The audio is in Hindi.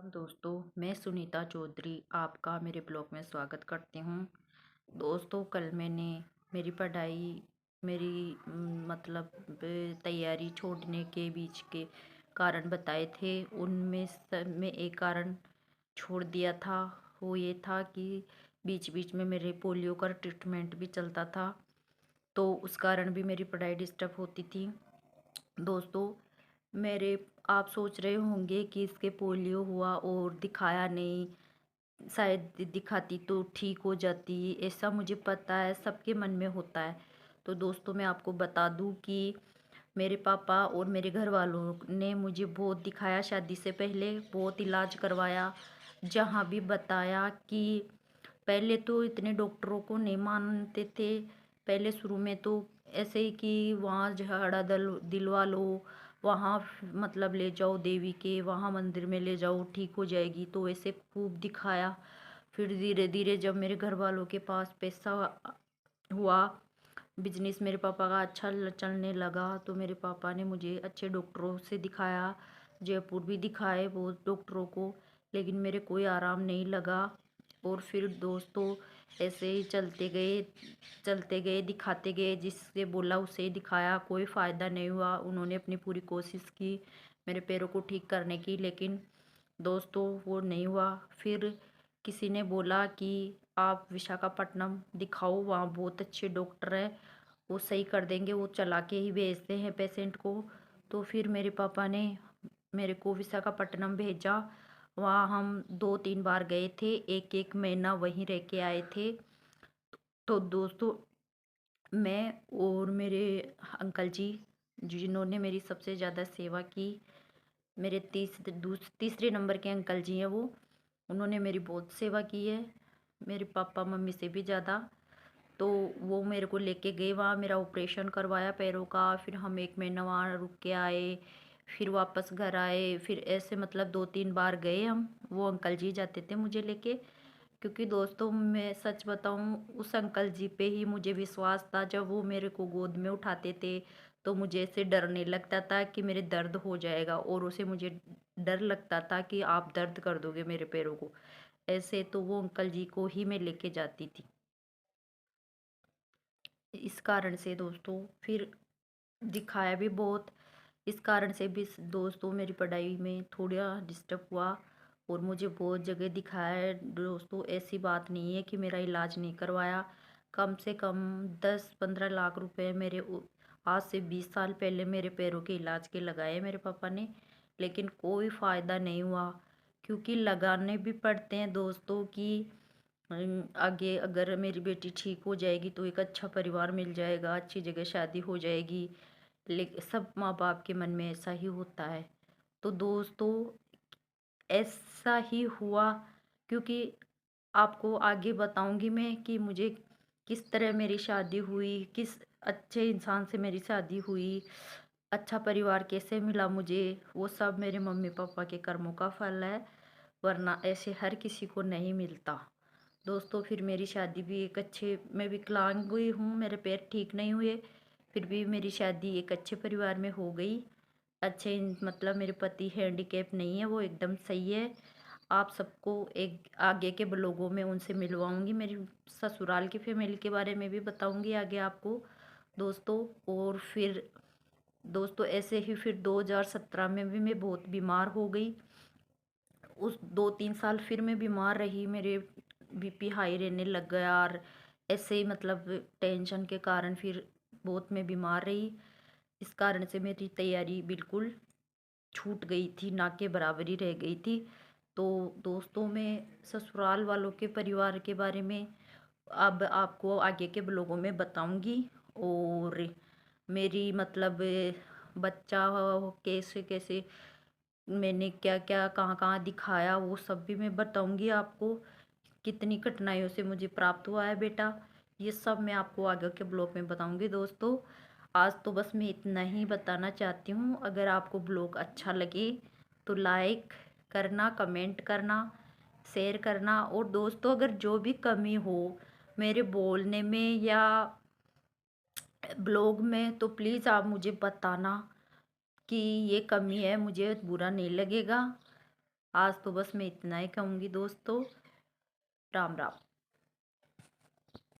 दोस्तों, मैं सुनीता चौधरी आपका मेरे ब्लॉग में स्वागत करती हूँ। दोस्तों, कल मैंने मेरी पढ़ाई मेरी मतलब तैयारी छोड़ने के बीच के कारण बताए थे। उनमें में एक कारण छोड़ दिया था। वो ये था कि बीच बीच में मेरे पोलियो का ट्रीटमेंट भी चलता था, तो उस कारण भी मेरी पढ़ाई डिस्टर्ब होती थी। दोस्तों, मेरे आप सोच रहे होंगे कि इसके पोलियो हुआ और दिखाया नहीं, शायद दिखाती तो ठीक हो जाती। ऐसा मुझे पता है, सबके मन में होता है। तो दोस्तों, मैं आपको बता दूं कि मेरे पापा और मेरे घर वालों ने मुझे बहुत दिखाया, शादी से पहले बहुत इलाज करवाया। जहाँ भी बताया कि पहले तो इतने डॉक्टरों को नहीं मानते थे। पहले शुरू में तो ऐसे ही कि वहाँ झाड़ा दिलवा लो, वहाँ मतलब ले जाओ देवी के, वहाँ मंदिर में ले जाओ ठीक हो जाएगी, तो ऐसे खूब दिखाया। फिर धीरे धीरे जब मेरे घर वालों के पास पैसा हुआ, बिजनेस मेरे पापा का अच्छा चलने लगा, तो मेरे पापा ने मुझे अच्छे डॉक्टरों से दिखाया। जयपुर भी दिखाए बहुत डॉक्टरों को, लेकिन मेरे कोई आराम नहीं लगा। और फिर दोस्तों, ऐसे ही चलते गए दिखाते गए, जिससे बोला उसे ही दिखाया, कोई फ़ायदा नहीं हुआ। उन्होंने अपनी पूरी कोशिश की मेरे पैरों को ठीक करने की, लेकिन दोस्तों वो नहीं हुआ। फिर किसी ने बोला कि आप विशाखापट्टनम दिखाओ, वहाँ बहुत अच्छे डॉक्टर हैं, वो सही कर देंगे, वो चला के ही भेजते हैं पेशेंट को। तो फिर मेरे पापा ने मेरे को विशाखापट्टनम भेजा। वहाँ हम 2-3 बार गए थे, एक एक महीना वहीं रह के आए थे। तो दोस्तों, मैं और मेरे अंकल जी, जिन्होंने मेरी सबसे ज़्यादा सेवा की, मेरे तीसरे नंबर के अंकल जी हैं वो, उन्होंने मेरी बहुत सेवा की है, मेरे पापा मम्मी से भी ज़्यादा। तो वो मेरे को लेके गए वहाँ, मेरा ऑपरेशन करवाया पैरों का। फिर हम 1 महीना वहाँ रुक के आए, फिर वापस घर आए। फिर ऐसे मतलब 2-3 बार गए हम, वो अंकल जी जाते थे मुझे लेके। क्योंकि दोस्तों, मैं सच बताऊं, उस अंकल जी पे ही मुझे विश्वास था। जब वो मेरे को गोद में उठाते थे तो मुझे ऐसे डरने लगता था कि मेरे दर्द हो जाएगा, और उसे मुझे डर लगता था कि आप दर्द कर दोगे मेरे पैरों को। ऐसे तो वो अंकल जी को ही मैं लेके जाती थी। इस कारण से दोस्तों, फिर दिखाया भी बहुत। इस कारण से भी दोस्तों, मेरी पढ़ाई में थोड़ा डिस्टर्ब हुआ, और मुझे बहुत जगह दिखाया है। दोस्तों, ऐसी बात नहीं है कि मेरा इलाज नहीं करवाया। कम से कम 10-15 लाख रुपए मेरे आज से 20 साल पहले मेरे पैरों के इलाज के लगाए मेरे पापा ने, लेकिन कोई फ़ायदा नहीं हुआ। क्योंकि लगाने भी पड़ते हैं दोस्तों कि आगे अगर मेरी बेटी ठीक हो जाएगी तो एक अच्छा परिवार मिल जाएगा, अच्छी जगह शादी हो जाएगी। लेकिन सब माँ बाप के मन में ऐसा ही होता है। तो दोस्तों, ऐसा ही हुआ। क्योंकि आपको आगे बताऊंगी मैं कि मुझे किस तरह मेरी शादी हुई, किस अच्छे इंसान से मेरी शादी हुई, अच्छा परिवार कैसे मिला मुझे। वो सब मेरे मम्मी पापा के कर्मों का फल है, वरना ऐसे हर किसी को नहीं मिलता। दोस्तों, फिर मेरी शादी भी एक अच्छे, मैं विकलांग हुई हूँ, मेरे पैर ठीक नहीं हुए, फिर भी मेरी शादी एक अच्छे परिवार में हो गई। अच्छे मतलब मेरे पति हैंडीकैप नहीं है, वो एकदम सही है। आप सबको एक आगे के ब्लॉगों में उनसे मिलवाऊंगी, मेरी ससुराल की फैमिली के बारे में भी बताऊंगी आगे आपको दोस्तों। और फिर दोस्तों, ऐसे ही फिर 2017 में भी मैं बहुत बीमार हो गई। उस 2-3 साल फिर मैं बीमार रही, मेरे बीपी हाई रहने लग गया, और ऐसे ही मतलब टेंशन के कारण फिर बहुत मैं बीमार रही। इस कारण से मेरी तैयारी बिल्कुल छूट गई थी, ना के बराबर ही रह गई थी। तो दोस्तों, मैं ससुराल वालों के परिवार के बारे में अब आपको आगे के ब्लॉगों में बताऊंगी। और मेरी मतलब बच्चा कैसे कैसे मैंने क्या क्या कहाँ कहाँ दिखाया, वो सब भी मैं बताऊंगी आपको। कितनी कठिनाइयों से मुझे प्राप्त हुआ है बेटा, ये सब मैं आपको आगे के ब्लॉग में बताऊंगी दोस्तों। आज तो बस मैं इतना ही बताना चाहती हूँ। अगर आपको ब्लॉग अच्छा लगे तो लाइक करना, कमेंट करना, शेयर करना। और दोस्तों, अगर जो भी कमी हो मेरे बोलने में या ब्लॉग में, तो प्लीज़ आप मुझे बताना कि ये कमी है, मुझे बुरा नहीं लगेगा। आज तो बस मैं इतना ही कहूँगी दोस्तों। राम राम।